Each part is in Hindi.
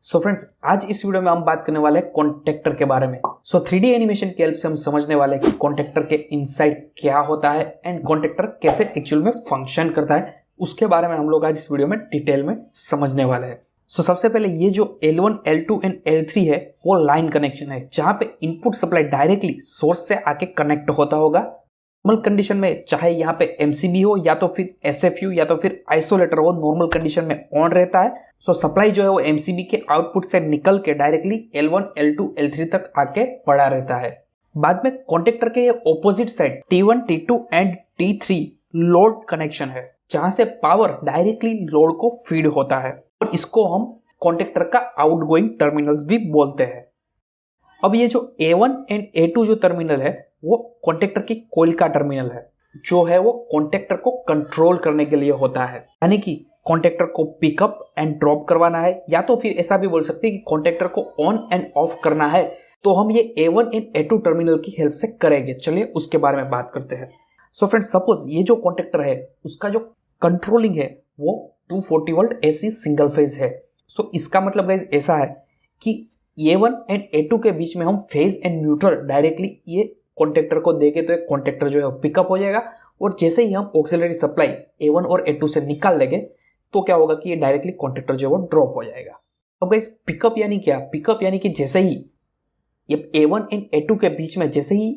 सो फ्रेंड्स, आज इस वीडियो में हम बात करने वाले हैं कॉन्टेक्टर के बारे में। सो 3D एनिमेशन की हेल्प से हम समझने वाले हैं कि कॉन्टेक्टर के इनसाइड क्या होता है एंड कॉन्टेक्टर कैसे एक्चुअल में फंक्शन करता है, उसके बारे में हम लोग आज इस वीडियो में डिटेल में समझने वाले हैं। सो सबसे पहले ये जो L1, L2 एंड L3 है वो लाइन कनेक्शन है, जहां पे इनपुट सप्लाई डायरेक्टली सोर्स से आके कनेक्ट होता होगा। नॉर्मल कंडीशन में चाहे यहाँ पे MCB हो या तो फिर SFU या तो फिर आइसोलेटर हो, नॉर्मल कंडीशन में ऑन रहता है। सो सप्लाई जो है वो MCB के आउटपुट से निकल के डायरेक्टली L1, L2, L3 तक आके पड़ा रहता है। बाद में कॉन्टेक्टर के opposite side T1, T2 and T3 load connection है, जहां से पावर डायरेक्टली लोड को फीड होता है और इसको हम कॉन्टेक्टर का आउटगोइंग टर्मिनल्स भी बोलते हैं। अब ये जो A1 एंड A2 जो टर्मिनल है वो कॉन्टेक्टर की कोइल का टर्मिनल है, जो है वो कॉन्टेक्टर को कंट्रोल करने के लिए होता है, यानी कि कॉन्टेक्टर को पिकअप एंड ड्रॉप करवाना है, या तो फिर ऐसा भी बोल सकते हैं कि कॉन्टेक्टर को ऑन एंड ऑफ करना है तो हम ये A1 एंड A2 टर्मिनल की हेल्प से करेंगे। चलिए उसके बारे में बात करते हैं। सो फ्रेंड्स, सपोज ये जो कॉन्टेक्टर है उसका जो कंट्रोलिंग है वो 240 वोल्ट AC सिंगल फेज है। सो इसका मतलब गाइस ऐसा है कि A1 एंड A2 के बीच में हम फेज एंड न्यूट्रल डायरेक्टली ये कॉन्टेक्टर को देके तो एक कॉन्टेक्टर जो है पिकअप हो जाएगा, और जैसे ही हम ऑक्सिलरी सप्लाई A1 और A2 से निकाल लेंगे तो क्या होगा कि ये डायरेक्टली कॉन्टेक्टर जो है वो ड्रॉप हो जाएगा। अब गाइस पिकअप यानी क्या? पिकअप यानी कि जैसे ही ये A1 एंड A2 के बीच में जैसे ही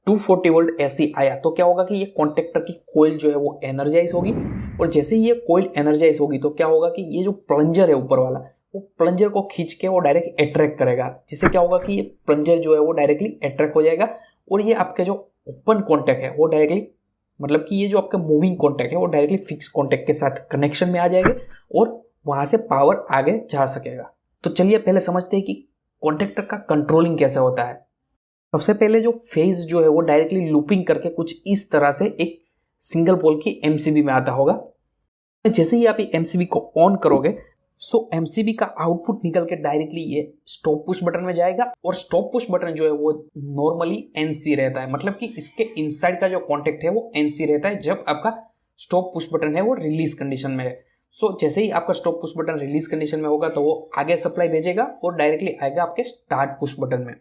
240 वोल्ट AC आया तो क्या होगा कि ये कॉन्टेक्टर की कोइल जो है वो एनर्जाइज होगी, और जैसे ही ये कोइल एनर्जाइज होगी तो क्या होगा कि ये जो प्लंजर है ऊपर वाला, वो प्लंजर को खींच के वो डायरेक्ट अट्रैक्ट करेगा, जिससे क्या होगा कि ये प्लंजर जो है वो डायरेक्टली अट्रैक्ट हो जाएगा, और ये आपके जो ओपन कॉन्टैक्ट है वो डायरेक्टली, मतलब कि ये जो आपका मूविंग कॉन्टैक्ट है वो डायरेक्टली फिक्स कॉन्टैक्ट के साथ कनेक्शन में आ जाएंगे और वहां से पावर आगे जा सकेगा। तो चलिए पहले समझते हैं कि कॉन्टैक्टर का कंट्रोलिंग कैसे होता है। सबसे पहले जो फेज जो है वो डायरेक्टली लूपिंग करके कुछ इस तरह से एक सिंगल पोल की MCB में आता होगा। जैसे ही आप ये MCB को ऑन करोगे सो MCB का आउटपुट निकल के डायरेक्टली ये स्टॉप पुश बटन में जाएगा, और स्टॉप पुश बटन जो है वो नॉर्मली NC रहता है, मतलब कि इसके इनसाइड का जो कॉन्टेक्ट है वो NC रहता है जब आपका स्टॉप पुश बटन है वो रिलीज कंडीशन में है। सो जैसे ही आपका stop push button release condition में होगा तो वो आगे सप्लाई भेजेगा और डायरेक्टली आएगा आपके स्टार्ट पुश बटन में।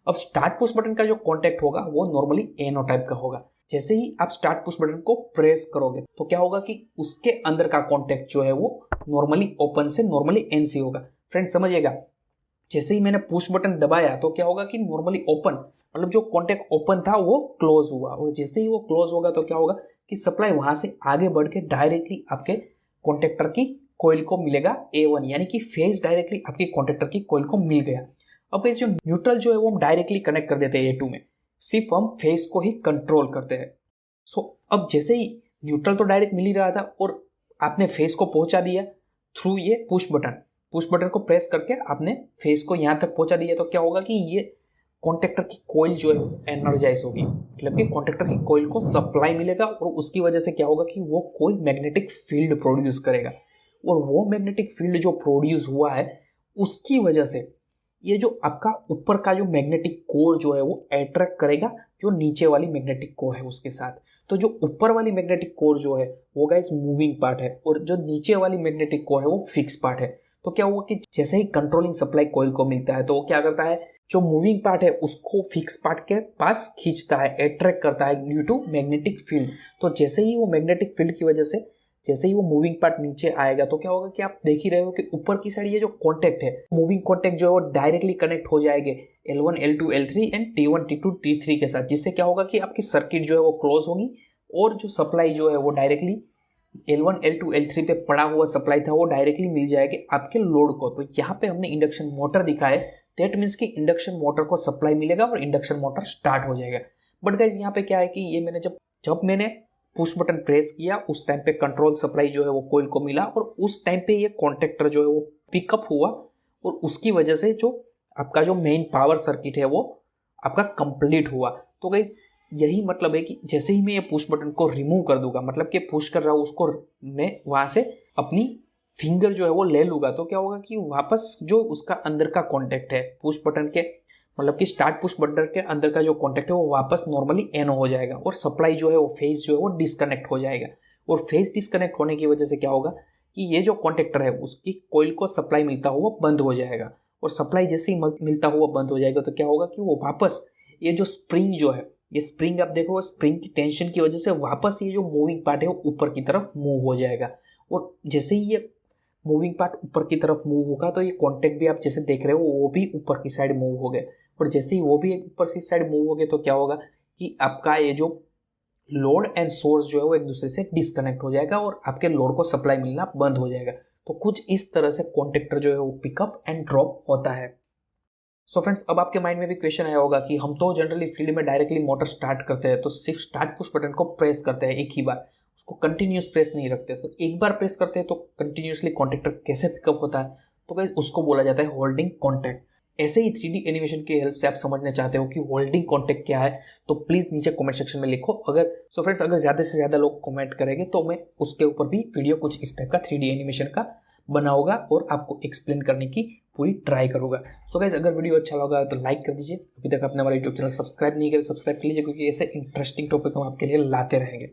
अब स्टार्ट पुश बटन का जो कॉन्टेक्ट होगा वो नॉर्मली NO टाइप का होगा। जैसे ही आप स्टार्ट पुश बटन को प्रेस करोगे तो क्या होगा कि उसके अंदर का कॉन्टेक्ट जो है वो नॉर्मली ओपन से नॉर्मली NC होगा। फ्रेंड्स समझिएगा, जैसे ही मैंने पुश बटन दबाया तो क्या होगा कि नॉर्मली ओपन, मतलब जो कॉन्टेक्ट ओपन था वो क्लोज हुआ, और जैसे ही वो क्लोज होगा तो क्या होगा कि सप्लाई वहां से आगे बढ़ के डायरेक्टली आपके कॉन्टेक्टर की कोइल को मिलेगा A1, यानी कि फेज डायरेक्टली आपकी कॉन्टेक्टर की कोइल को मिल गया। अब इस जो न्यूट्रल जो है वो हम डायरेक्टली कनेक्ट कर देते हैं A2 में, सिर्फ हम फेस को ही कंट्रोल करते हैं। सो अब जैसे ही न्यूट्रल तो डायरेक्ट मिल ही रहा था और आपने फेस को पहुंचा दिया थ्रू ये पुश बटन को प्रेस करके आपने फेस को यहाँ तक पहुंचा दिया, तो क्या होगा कि ये कॉन्टेक्टर की कोइल जो है एनर्जाइज होगी, मतलब कि कॉन्टेक्टर की कोइल को सप्लाई मिलेगा, और उसकी वजह से क्या होगा कि वो कोई मैग्नेटिक फील्ड प्रोड्यूस करेगा, और वो मैग्नेटिक फील्ड जो प्रोड्यूस हुआ है उसकी वजह से ये जो आपका ऊपर का जो मैग्नेटिक कोर जो है वो अट्रैक्ट करेगा जो नीचे वाली मैग्नेटिक कोर है उसके साथ। तो जो ऊपर वाली मैग्नेटिक कोर जो है वो गाइस मूविंग पार्ट है, और जो नीचे वाली मैग्नेटिक कोर है वो फिक्स पार्ट है। तो क्या हुआ कि जैसे ही कंट्रोलिंग सप्लाई कोइल को मिलता है तो वो क्या करता है, जो मूविंग पार्ट है उसको फिक्स पार्ट के पास खींचता है, अट्रैक्ट करता है ड्यू टू मैग्नेटिक फील्ड। तो जैसे ही वो मैग्नेटिक फील्ड की वजह से जैसे ही वो मूविंग पार्ट नीचे आएगा तो क्या होगा कि आप देख ही रहे हो कि ऊपर की साइड ये जो कॉन्टेक्ट है, मूविंग कॉन्टेक्ट जो है वो डायरेक्टली कनेक्ट हो जाएंगे L1, L2, L3 and T1, T2, T3 के साथ, जिससे क्या होगा कि आपकी सर्किट जो है वो क्लोज होगी, और जो सप्लाई जो है वो डायरेक्टली L1, L2, L3 पे पड़ा हुआ सप्लाई था वो डायरेक्टली मिल जाएगी आपके लोड को। तो यहाँ पे हमने इंडक्शन मोटर दिखा है, दैट मीन्स कि इंडक्शन मोटर को सप्लाई मिलेगा और इंडक्शन मोटर स्टार्ट हो जाएगा। बट गाइज यहाँ पे क्या है कि ये मैंने जब मैंने पुश बटन प्रेस किया उस टाइम पे कंट्रोल सप्लाई जो है वो कोइल को मिला, और उस टाइम पे ये कॉन्टेक्टर जो है वो पिकअप हुआ, और उसकी वजह से जो आपका जो मेन पावर सर्किट है वो आपका कंप्लीट हुआ। तो गाइस यही मतलब है कि जैसे ही मैं ये पुश बटन को रिमूव कर दूंगा, मतलब कि पुश कर रहा हूँ उसको, मैं वहां से अपनी फिंगर जो है वो ले लूंगा, तो क्या होगा कि वापस जो उसका अंदर का कॉन्टेक्ट है पुश बटन के, मतलब कि स्टार्ट पुश बटन के अंदर का जो कॉन्टेक्ट है वो वापस नॉर्मली NO हो जाएगा, और सप्लाई जो है वो फेज जो है वो डिस्कनेक्ट हो जाएगा, और फेज डिस्कनेक्ट होने की वजह से क्या होगा कि ये जो कॉन्टेक्टर है उसकी कॉइल को सप्लाई मिलता हुआ बंद हो जाएगा, और सप्लाई जैसे ही मिलता हुआ बंद हो जाएगा तो क्या होगा कि वो वापस ये जो स्प्रिंग जो है, ये स्प्रिंग आप देखो, स्प्रिंग की टेंशन की वजह से वापस ये जो मूविंग पार्ट है वो ऊपर की तरफ मूव हो जाएगा। और जैसे ही ये मूविंग पार्ट ऊपर की तरफ मूव होगा तो ये कॉन्टेक्ट भी आप जैसे देख रहे हो वो भी ऊपर की साइड मूव हो गए, और जैसे ही वो भी ऊपर की साइड मूव हो गए तो क्या होगा कि आपका ये जो लोड एंड सोर्स जो है वो एक दूसरे से डिस्कनेक्ट हो जाएगा और आपके लोड को सप्लाई मिलना बंद हो जाएगा। तो कुछ इस तरह से कॉन्टेक्टर जो है वो पिकअप एंड ड्रॉप होता है। सो फ्रेंड्स, अब आपके माइंड में भी क्वेश्चन आया होगा कि हम तो जनरली फील्ड में डायरेक्टली मोटर स्टार्ट करते हैं, तो सिर्फ स्टार्ट पुश बटन को प्रेस करते हैं एक ही बार, उसको कंटिन्यूस प्रेस नहीं रखते। तो एक बार प्रेस करते हैं तो कंटिन्यूसली कॉन्टेक्टर कैसे पिकअप होता है, तो गाइस उसको बोला जाता है होल्डिंग कॉन्टैक्ट। ऐसे ही 3D एनिमेशन की हेल्प से आप समझना चाहते हो कि होल्डिंग कॉन्टैक्ट क्या है, तो प्लीज नीचे कमेंट सेक्शन में लिखो। अगर ज्यादा से ज्यादा लोग कमेंट करेंगे तो मैं उसके ऊपर भी वीडियो कुछ इस टाइप का 3D एनिमेशन का बनाऊंगा और आपको एक्सप्लेन करने की पूरी ट्राई करूंगा। सो गाइस, अगर वीडियो अच्छा लगा तो लाइक कर दीजिए। अभी तक आपने हमारा यूट्यूब चैनल सब्सक्राइब नहीं किया तो सब्सक्राइब कर लीजिए, क्योंकि ऐसे इंटरेस्टिंग टॉपिक हम आपके लिए लाते रहेंगे।